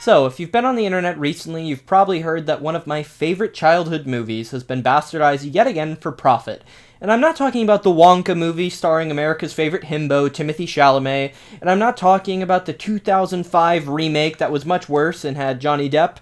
So, if you've been on the internet recently, you've probably heard that one of my favorite childhood movies has been bastardized yet again for profit. And I'm not talking about the Wonka movie starring America's favorite himbo, Timothy Chalamet, and I'm not talking about the 2005 remake that was much worse and had Johnny Depp,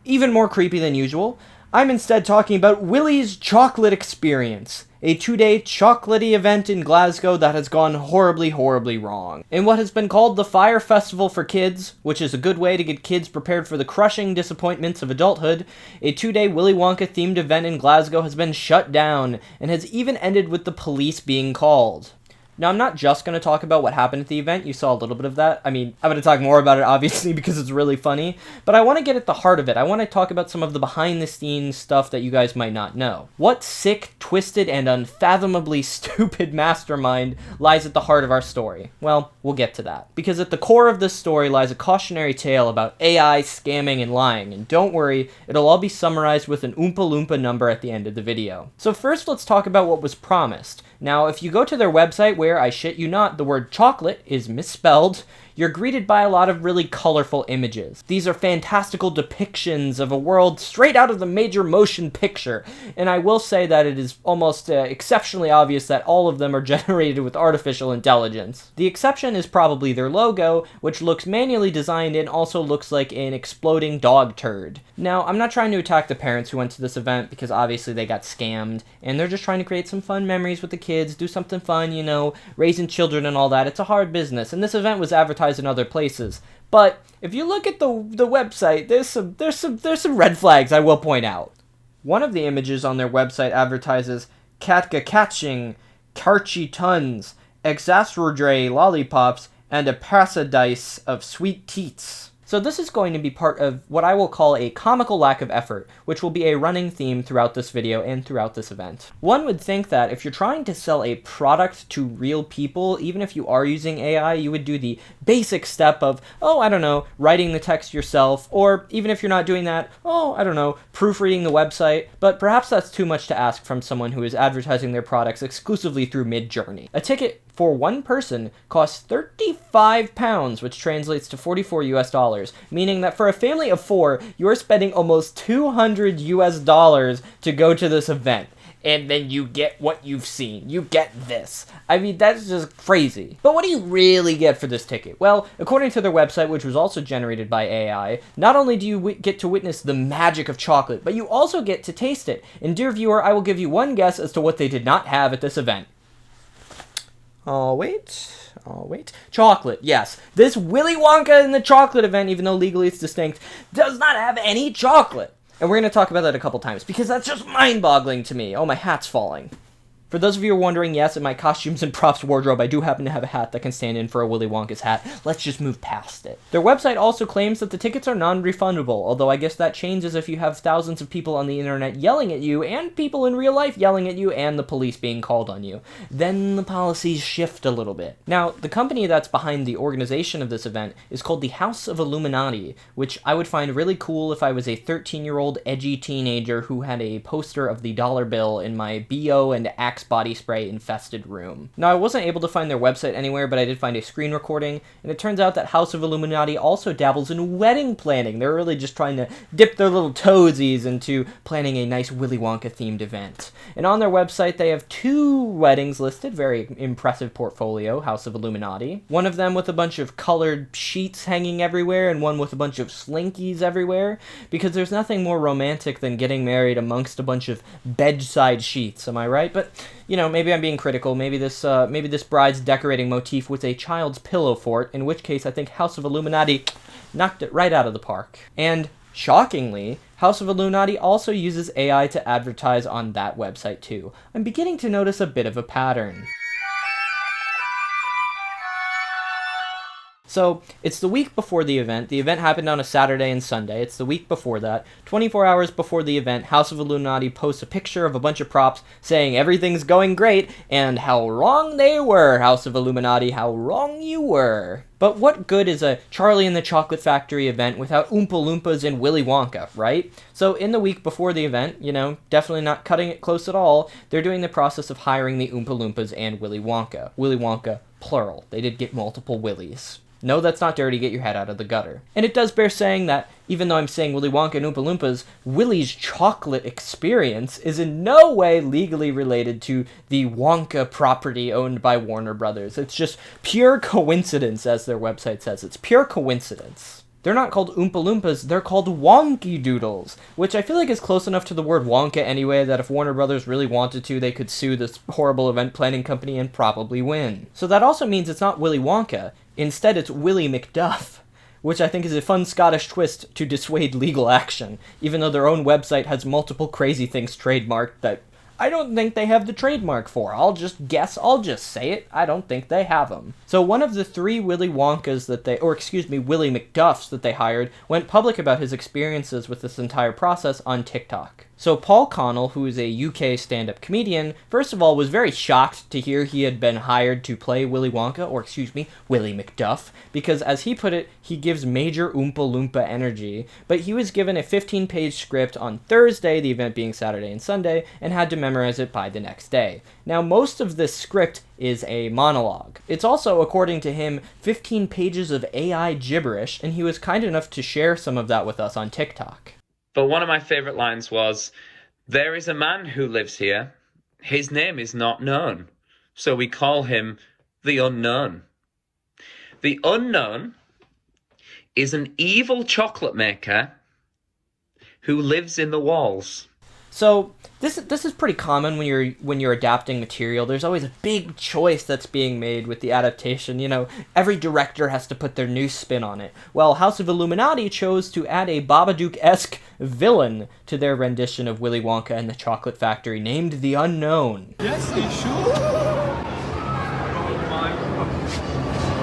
even more creepy than usual. I'm instead talking about Willy's Chocolate Experience, a 2-day chocolatey event in Glasgow that has gone horribly, horribly wrong. In what has been called the Fire Festival for Kids, which is a good way to get kids prepared for the crushing disappointments of adulthood, a 2-day Willy Wonka themed event in Glasgow has been shut down, and has even ended with the police being called. Now, I'm not just going to talk about what happened at the event. You saw a little bit of that. I mean, I'm going to talk more about it, obviously, because it's really funny. But I want to get at the heart of it. I want to talk about some of the behind-the-scenes stuff that you guys might not know. What sick, twisted, and unfathomably stupid mastermind lies at the heart of our story? Well, we'll get to that. Because at the core of this story lies a cautionary tale about AI, scamming, and lying. And don't worry, it'll all be summarized with an Oompa Loompa number at the end of the video. So first, let's talk about what was promised. Now, if you go to their website where, I shit you not, the word chocolate is misspelled, you're greeted by a lot of really colorful images. These are fantastical depictions of a world straight out of the major motion picture, and I will say that it is almost exceptionally obvious that all of them are generated with artificial intelligence. The exception is probably their logo, which looks manually designed and also looks like an exploding dog turd. Now, I'm not trying to attack the parents who went to this event because obviously they got scammed, and they're just trying to create some fun memories with the kids, do something fun, you know, raising children and all that. It's a hard business, and this event was advertised in other places. But if you look at the website, there's some red flags I will point out. One of the images on their website advertises Katka catching, Karchi tons, Exasrodre lollipops, and a paradise of sweet teats. So this is going to be part of what I will call a comical lack of effort, which will be a running theme throughout this video and throughout this event. One would think that if you're trying to sell a product to real people, even if you are using AI, you would do the basic step of, oh, I don't know, writing the text yourself, or even if you're not doing that, oh, I don't know, proofreading the website, but perhaps that's too much to ask from someone who is advertising their products exclusively through Midjourney. A ticket for one person costs £35, which translates to 44 US dollars, meaning that for a family of 4, you are spending almost 200 US dollars to go to this event. And then you get what you've seen. You get this. I mean, that's just crazy. But what do you really get for this ticket? Well, according to their website, which was also generated by AI, not only do you get to witness the magic of chocolate, but you also get to taste it. And dear viewer, I will give you one guess as to what they did not have at this event. Oh, wait. Chocolate, yes. This Willy Wonka and the Chocolate event, even though legally it's distinct, does not have any chocolate. And we're going to talk about that a couple times, because that's just mind-boggling to me. Oh, my hat's falling. For those of you who are wondering, yes, in my costumes and props wardrobe, I do happen to have a hat that can stand in for a Willy Wonka's hat. Let's just move past it. Their website also claims that the tickets are non-refundable, although I guess that changes if you have thousands of people on the internet yelling at you, and people in real life yelling at you, and the police being called on you. Then the policies shift a little bit. Now, the company that's behind the organization of this event is called the House of Illuminati, which I would find really cool if I was a 13-year-old edgy teenager who had a poster of the dollar bill in my BO and Axe body spray infested room. Now, I wasn't able to find their website anywhere, but I did find a screen recording, and it turns out that House of Illuminati also dabbles in wedding planning. They're really just trying to dip their little toesies into planning a nice Willy Wonka themed event. And on their website, they have 2 weddings listed, very impressive portfolio, House of Illuminati. One of them with a bunch of colored sheets hanging everywhere, and one with a bunch of slinkies everywhere, because there's nothing more romantic than getting married amongst a bunch of bedside sheets, am I right? But you know, maybe I'm being critical. Maybe this bride's decorating motif was a child's pillow fort, in which case I think House of Illuminati knocked it right out of the park. And shockingly, House of Illuminati also uses AI to advertise on that website too. I'm beginning to notice a bit of a pattern. So, it's the week before the event. The event happened on a Saturday and Sunday. It's the week before that. 24 hours before the event, House of Illuminati posts a picture of a bunch of props saying everything's going great, and how wrong they were, House of Illuminati, how wrong you were. But what good is a Charlie and the Chocolate Factory event without Oompa Loompas and Willy Wonka, right? So in the week before the event, you know, definitely not cutting it close at all, they're doing the process of hiring the Oompa Loompas and Willy Wonka. Willy Wonka, plural. They did get multiple Willies. No, that's not dirty, get your head out of the gutter. And it does bear saying that, even though I'm saying Willy Wonka and Oompa Loompas, Willy's chocolate experience is in no way legally related to the Wonka property owned by Warner Brothers. It's just pure coincidence, as their website says. It's pure coincidence. They're not called Oompa Loompas, they're called Wonky Doodles, which I feel like is close enough to the word Wonka anyway that if Warner Brothers really wanted to, they could sue this horrible event planning company and probably win. So that also means it's not Willy Wonka, instead it's Willy McDuff, which I think is a fun Scottish twist to dissuade legal action, even though their own website has multiple crazy things trademarked that I don't think they have the trademark for. I'll just say it, I don't think they have them. So one of the 3 Willy Wonkas Willy McDuffs that they hired went public about his experiences with this entire process on TikTok. So Paul Connell, who is a UK stand-up comedian, first of all was very shocked to hear he had been hired to play Willy Wonka, Willy McDuff, because as he put it, he gives major Oompa Loompa energy, but he was given a 15-page script on Thursday, the event being Saturday and Sunday, and had to memorize it by the next day. Now, most of this script is a monologue. It's also, according to him, 15 pages of AI gibberish, and he was kind enough to share some of that with us on TikTok. But one of my favourite lines was, "There is a man who lives here. His name is not known, so we call him the Unknown. The Unknown is an evil chocolate maker who lives in the walls." So this is pretty common when you're adapting material. There's always a big choice that's being made with the adaptation. You know, every director has to put their new spin on it. Well, House of Illuminati chose to add a Babadook-esque villain to their rendition of Willy Wonka and the Chocolate Factory, named the Unknown. Yes, you sure? Oh my God.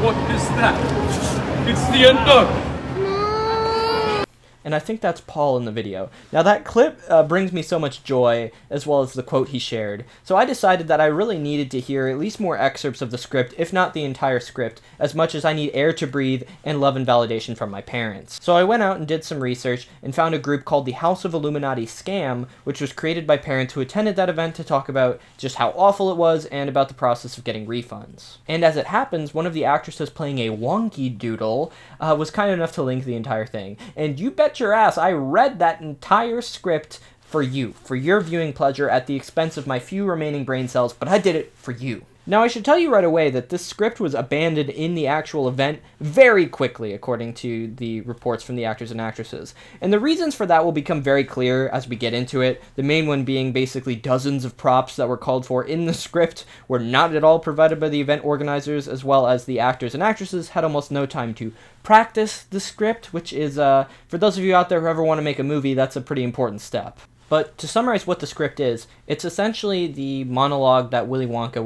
What is that? It's the Unknown. And I think that's Paul in the video. Now that clip brings me so much joy, as well as the quote he shared. So I decided that I really needed to hear at least more excerpts of the script, if not the entire script, as much as I need air to breathe and love and validation from my parents. So I went out and did some research and found a group called the House of Illuminati Scam, which was created by parents who attended that event to talk about just how awful it was and about the process of getting refunds. And as it happens, one of the actresses playing a wonky doodle was kind enough to link the entire thing. And you bet your ass I read that entire script for you, for your viewing pleasure at the expense of my few remaining brain cells, but I did it for you. Now, I should tell you right away that this script was abandoned in the actual event very quickly, according to the reports from the actors and actresses. And the reasons for that will become very clear as we get into it, the main one being basically dozens of props that were called for in the script were not at all provided by the event organizers, as well as the actors and actresses had almost no time to practice the script, which is, for those of you out there who ever want to make a movie, that's a pretty important step. But to summarize what the script is, it's essentially the monologue that Willy McDuff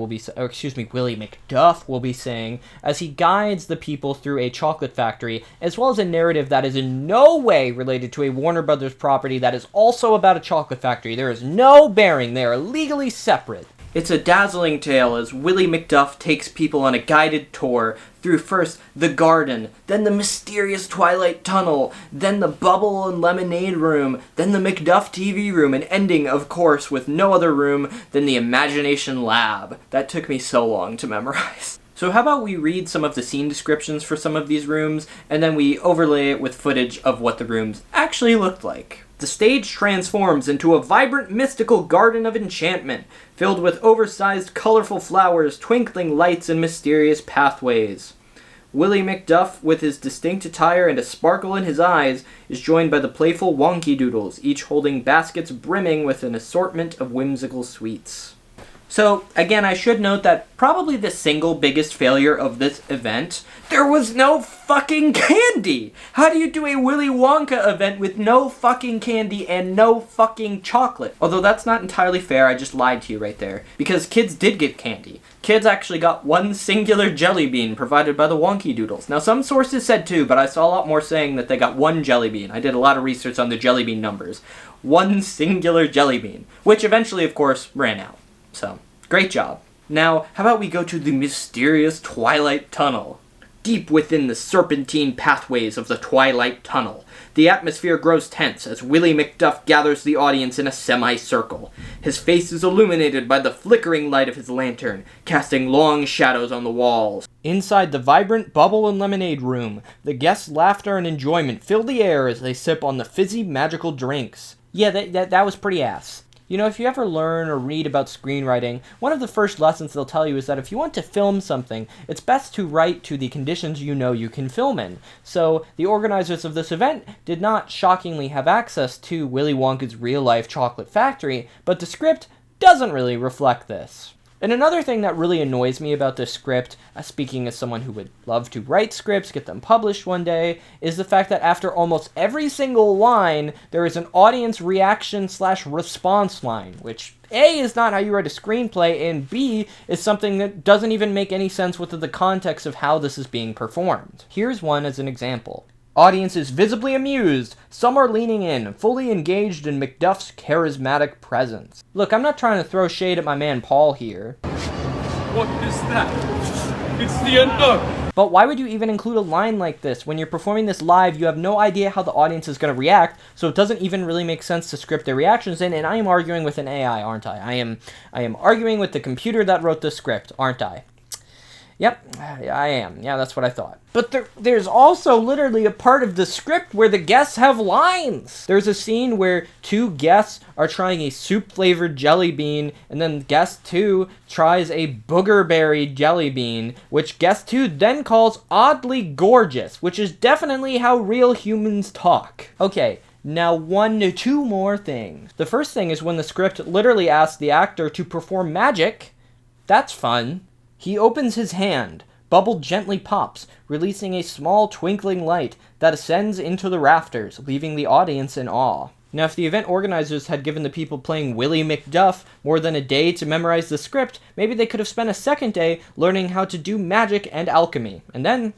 will be saying as he guides the people through a chocolate factory, as well as a narrative that is in no way related to a Warner Brothers property that is also about a chocolate factory. There is no bearing. They are legally separate. It's a dazzling tale as Willy McDuff takes people on a guided tour through first the garden, then the mysterious Twilight Tunnel, then the Bubble and Lemonade Room, then the McDuff TV room, and ending, of course, with no other room than the Imagination Lab. That took me so long to memorize. So how about we read some of the scene descriptions for some of these rooms, and then we overlay it with footage of what the rooms actually looked like. The stage transforms into a vibrant, mystical garden of enchantment, filled with oversized, colorful flowers, twinkling lights, and mysterious pathways. Willy McDuff, with his distinct attire and a sparkle in his eyes, is joined by the playful Wonky Doodles, each holding baskets brimming with an assortment of whimsical sweets. So, again, I should note that probably the single biggest failure of this event, there was no fucking candy! How do you do a Willy Wonka event with no fucking candy and no fucking chocolate? Although that's not entirely fair, I just lied to you right there. Because kids did get candy. Kids actually got one singular jelly bean provided by the Wonky Doodles. Now, some sources said two, but I saw a lot more saying that they got one jelly bean. I did a lot of research on the jelly bean numbers. One singular jelly bean. Which eventually, of course, ran out. So, great job. Now, how about we go to the mysterious Twilight Tunnel? deep within the serpentine pathways of the Twilight Tunnel. The atmosphere grows tense as Willie McDuff gathers the audience in a semicircle. His face is illuminated by the flickering light of his lantern, casting long shadows on the walls. Inside the vibrant bubble and lemonade room, the guests' laughter and enjoyment fill the air as they sip on the fizzy magical drinks. Yeah, that was pretty ass. You know, if you ever learn or read about screenwriting, one of the first lessons they'll tell you is that if you want to film something, it's best to write to the conditions you know you can film in. So, the organizers of this event did not shockingly have access to Willy Wonka's real-life chocolate factory, but the script doesn't really reflect this. And another thing that really annoys me about this script, speaking as someone who would love to write scripts, get them published one day, is the fact that after almost every single line, there is an audience reaction/response line, which A, is not how you write a screenplay, and B, is something that doesn't even make any sense within the context of how this is being performed. Here's one as an example. Audience is visibly amused. Some are leaning in, fully engaged in McDuff's charismatic presence. Look, I'm not trying to throw shade at my man Paul here. What is that? It's the unknown. But why would you even include a line like this? When you're performing this live, you have no idea how the audience is going to react, so it doesn't even really make sense to script their reactions in, and I am arguing with an AI, aren't I? I am arguing with the computer that wrote the script, aren't I? Yep, I am. Yeah, that's what I thought. But there's also literally a part of the script where the guests have lines. There's a scene where two guests are trying a soup-flavored jelly bean, and then guest 2 tries a boogerberry jelly bean, which guest 2 then calls oddly gorgeous, which is definitely how real humans talk. Okay, now two more things. The first thing is when the script literally asks the actor to perform magic. That's fun. He opens his hand. Bubble gently pops, releasing a small twinkling light that ascends into the rafters, leaving the audience in awe. Now, if the event organizers had given the people playing Willie McDuff more than a day to memorize the script, maybe they could have spent a second day learning how to do magic and alchemy. And then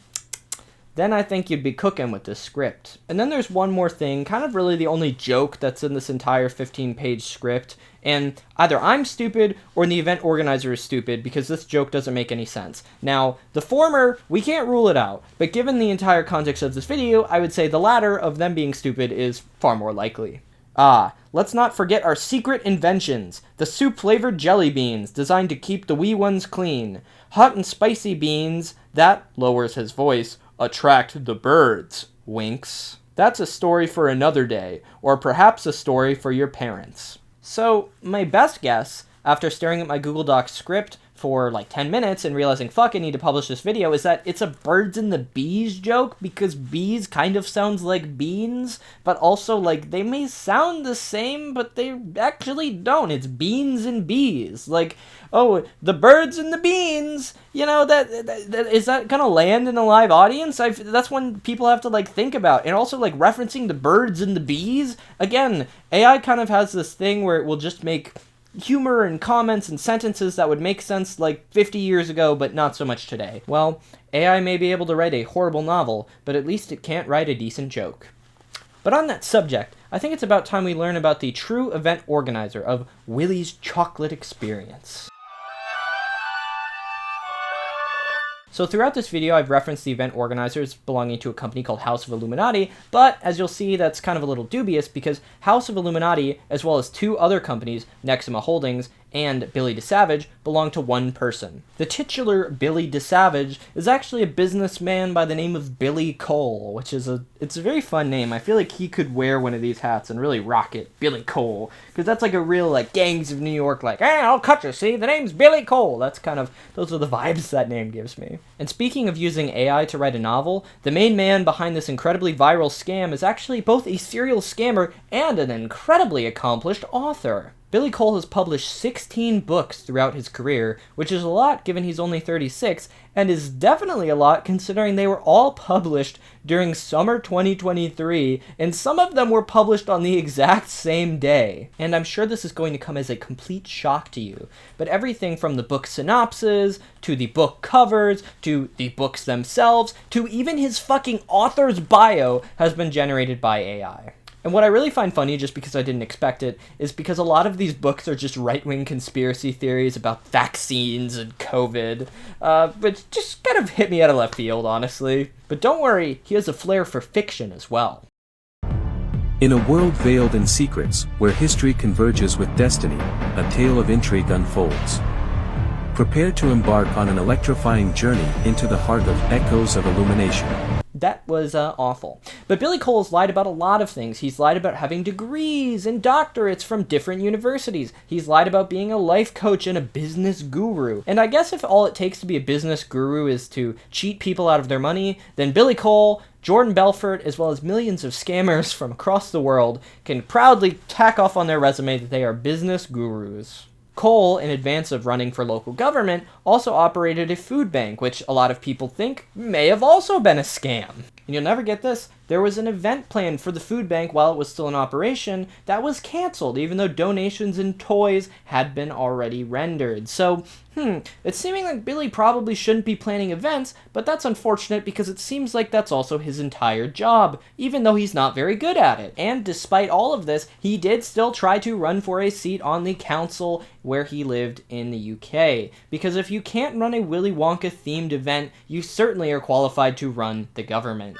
I think you'd be cooking with this script. And then there's one more thing, kind of really the only joke that's in this entire 15-page script, and either I'm stupid or the event organizer is stupid because this joke doesn't make any sense. Now, the former, we can't rule it out, but given the entire context of this video, I would say the latter of them being stupid is far more likely. Let's not forget our secret inventions. The soup-flavored jelly beans, designed to keep the wee ones clean. Hot and spicy beans, that lowers his voice, attract the birds. Winks. That's a story for another day, or perhaps a story for your parents. So, my best guess, after staring at my Google Docs script for like 10 minutes and realizing, fuck, I need to publish this video, is that it's a birds and the bees joke, because bees kind of sounds like beans, but also, like, they may sound the same, but they actually don't. It's beans and bees. Like, oh, the birds and the beans, you know, is that gonna land in a live audience? That's when people have to, like, think about. And also, like, referencing the birds and the bees, again, AI kind of has this thing where it will just make humor and comments and sentences that would make sense like 50 years ago, but not so much today. Well, AI may be able to write a horrible novel, but at least it can't write a decent joke. But on that subject, I think it's about time we learn about the true event organizer of Willy's chocolate experience. So throughout this video, I've referenced the event organizers belonging to a company called House of Illuminati, but as you'll see, that's kind of a little dubious because House of Illuminati, as well as two other companies, Nexima Holdings and Billy DeSavage, belong to one person. The titular Billy DeSavage is actually a businessman by the name of Billy Cole, which is it's a very fun name. I feel like he could wear one of these hats and really rock it, Billy Cole, because that's like a real like Gangs of New York, like, hey, I'll cut you, see, the name's Billy Cole. That's kind of, those are the vibes that name gives me. And speaking of using AI to write a novel, the main man behind this incredibly viral scam is actually both a serial scammer and an incredibly accomplished author. Billy Cole has published 16 books throughout his career, which is a lot given he's only 36, and is definitely a lot considering they were all published during summer 2023, and some of them were published on the exact same day. And I'm sure this is going to come as a complete shock to you, but everything from the book synopses, to the book covers, to the books themselves, to even his fucking author's bio has been generated by AI. And what I really find funny, just because I didn't expect it, is because a lot of these books are just right-wing conspiracy theories about vaccines and COVID, which just kind of hit me out of left field, honestly. But don't worry, he has a flair for fiction as well. In a world veiled in secrets, where history converges with destiny, a tale of intrigue unfolds. Prepare to embark on an electrifying journey into the heart of echoes of illumination. That was awful. But Billy Cole's lied about a lot of things. He's lied about having degrees and doctorates from different universities. He's lied about being a life coach and a business guru. And I guess if all it takes to be a business guru is to cheat people out of their money, then Billy Cole, Jordan Belfort, as well as millions of scammers from across the world can proudly tack off on their resume that they are business gurus. Cole, in advance of running for local government, also operated a food bank, which a lot of people think may have also been a scam. And you'll never get this, there was an event planned for the food bank while it was still in operation that was canceled, even though donations and toys had been already rendered. So, it's seeming like Billy probably shouldn't be planning events, but that's unfortunate because it seems like that's also his entire job, even though he's not very good at it. And despite all of this, he did still try to run for a seat on the council where he lived in the UK. Because if you can't run a Willy Wonka themed event, you certainly are qualified to run the government.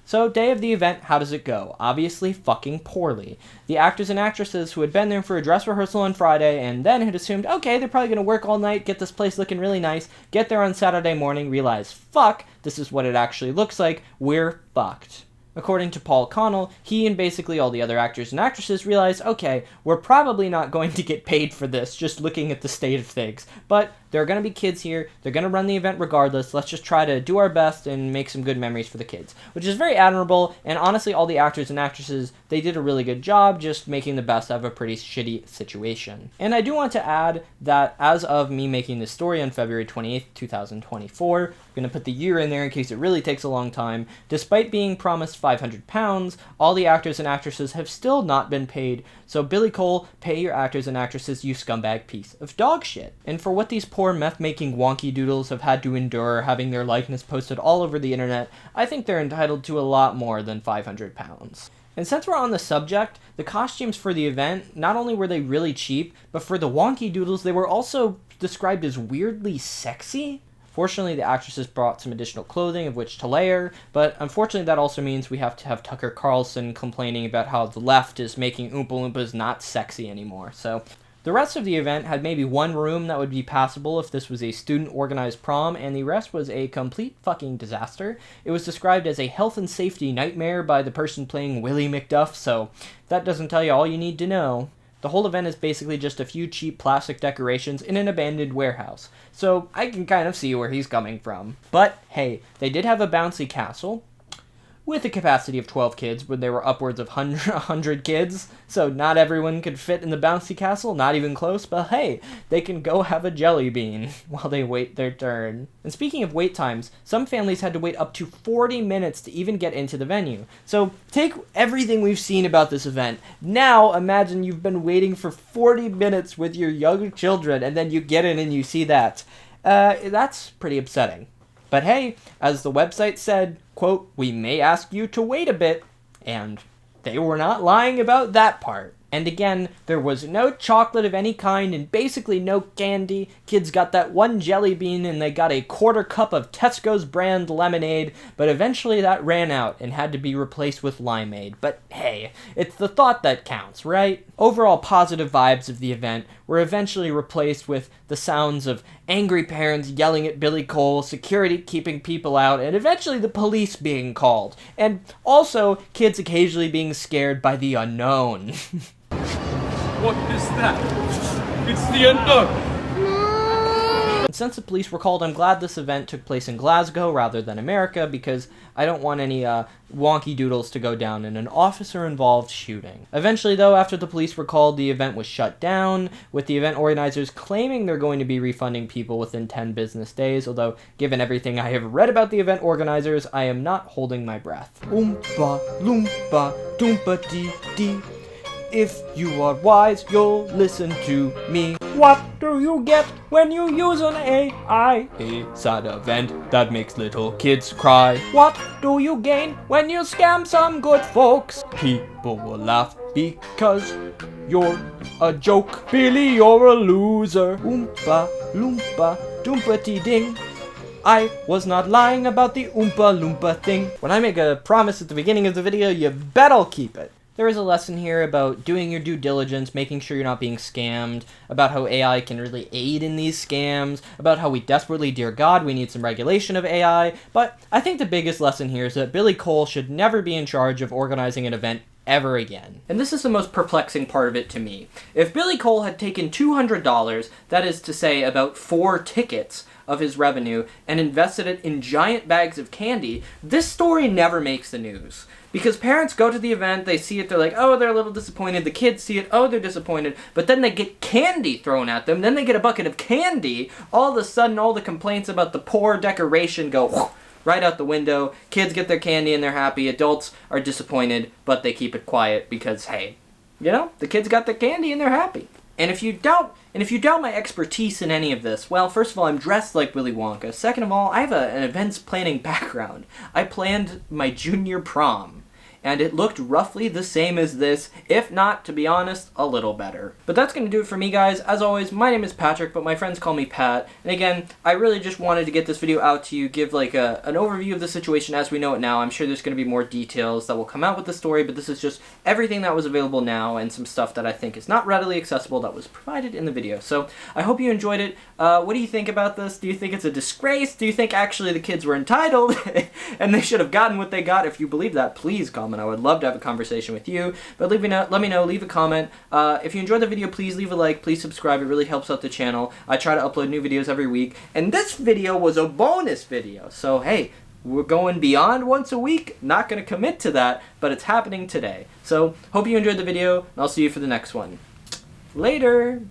So, day of the event, how does it go? Obviously, fucking poorly. The actors and actresses who had been there for a dress rehearsal on Friday and then had assumed, okay, they're probably gonna work all night, get this place looking really nice, get there on Saturday morning, realize, fuck, this is what it actually looks like, we're fucked. According to Paul Connell, he and basically all the other actors and actresses realized, okay, we're probably not going to get paid for this, just looking at the state of things. But there are going to be kids here, they're going to run the event regardless, let's just try to do our best and make some good memories for the kids. Which is very admirable, and honestly, all the actors and actresses, they did a really good job just making the best out of a pretty shitty situation. And I do want to add that as of me making this story on February 28th, 2024, I'm going to put the year in there in case it really takes a long time, despite being promised £500, all the actors and actresses have still not been paid, so Billy Cole, pay your actors and actresses, you scumbag piece of dog shit. And for what these poor meth-making wonky doodles have had to endure having their likeness posted all over the internet, I think they're entitled to a lot more than £500. And since we're on the subject, the costumes for the event, not only were they really cheap, but for the wonky doodles, they were also described as weirdly sexy. Fortunately, the actresses brought some additional clothing of which to layer, but unfortunately that also means we have to have Tucker Carlson complaining about how the left is making Oompa Loompas not sexy anymore. So the rest of the event had maybe one room that would be passable if this was a student-organized prom, and the rest was a complete fucking disaster. It was described as a health and safety nightmare by the person playing Willie McDuff, so that doesn't tell you all you need to know. The whole event is basically just a few cheap plastic decorations in an abandoned warehouse, so I can kind of see where he's coming from. But hey, they did have a bouncy castle, with a capacity of 12 kids when there were upwards of 100 kids, so not everyone could fit in the bouncy castle, not even close, but hey, they can go have a jelly bean while they wait their turn. And speaking of wait times, some families had to wait up to 40 minutes to even get into the venue. So take everything we've seen about this event. Now imagine you've been waiting for 40 minutes with your young children and then you get in and you see that. That's pretty upsetting. But hey, as the website said, quote, we may ask you to wait a bit, and they were not lying about that part. And again, there was no chocolate of any kind and basically no candy. Kids got that one jelly bean and they got a quarter cup of Tesco's brand lemonade, but eventually that ran out and had to be replaced with limeade. But hey, it's the thought that counts, right? Overall positive vibes of the event were eventually replaced with the sounds of angry parents yelling at Billy Cole, security keeping people out, and eventually the police being called. And also, kids occasionally being scared by the unknown. What is that? It's the unknown. And since the police were called, I'm glad this event took place in Glasgow rather than America, because I don't want any wonky doodles to go down in an officer-involved shooting. Eventually, though, after the police were called, the event was shut down, with the event organizers claiming they're going to be refunding people within 10 business days, although, given everything I have read about the event organizers, I am not holding my breath. Oompa, loompa, doompa dee dee. If you are wise, you'll listen to me. What do you get when you use an AI? A sad event that makes little kids cry. What do you gain when you scam some good folks? People will laugh because you're a joke. Billy, you're a loser. Oompa, loompa, doompity ding. I was not lying about the Oompa Loompa thing. When I make a promise at the beginning of the video, you bet I'll keep it. There is a lesson here about doing your due diligence, making sure you're not being scammed, about how AI can really aid in these scams, about how we desperately, dear God, we need some regulation of AI. But I think the biggest lesson here is that Billy Cole should never be in charge of organizing an event ever again. And this is the most perplexing part of it to me. If Billy Cole had taken $200, that is to say about 4 tickets of his revenue, and invested it in giant bags of candy, this story never makes the news. Because parents go to the event, they see it, they're like, oh, they're a little disappointed. The kids see it, oh, they're disappointed. But then they get candy thrown at them, then they get a bucket of candy. All of a sudden, all the complaints about the poor decoration go right out the window. Kids get their candy and they're happy. Adults are disappointed, but they keep it quiet because, hey, you know, the kids got their candy and they're happy. And if you doubt my expertise in any of this, well, first of all, I'm dressed like Willy Wonka. Second of all, I have an events planning background. I planned my junior prom, and it looked roughly the same as this, if not, to be honest, a little better. But that's going to do it for me, guys. As always, my name is Patrick, but my friends call me Pat. And again, I really just wanted to get this video out to you, give like an overview of the situation as we know it now. I'm sure there's going to be more details that will come out with the story, but this is just everything that was available now and some stuff that I think is not readily accessible that was provided in the video. So I hope you enjoyed it. What do you think about this? Do you think it's a disgrace? Do you think actually the kids were entitled and they should have gotten what they got? If you believe that, please comment. I would love to have a conversation with you, but let me know, leave a comment. If you enjoyed the video, please leave a like, please subscribe, it really helps out the channel. I try to upload new videos every week, and this video was a bonus video, so hey, we're going beyond once a week. Not going to commit to that, but it's happening today. So, hope you enjoyed the video, and I'll see you for the next one. Later!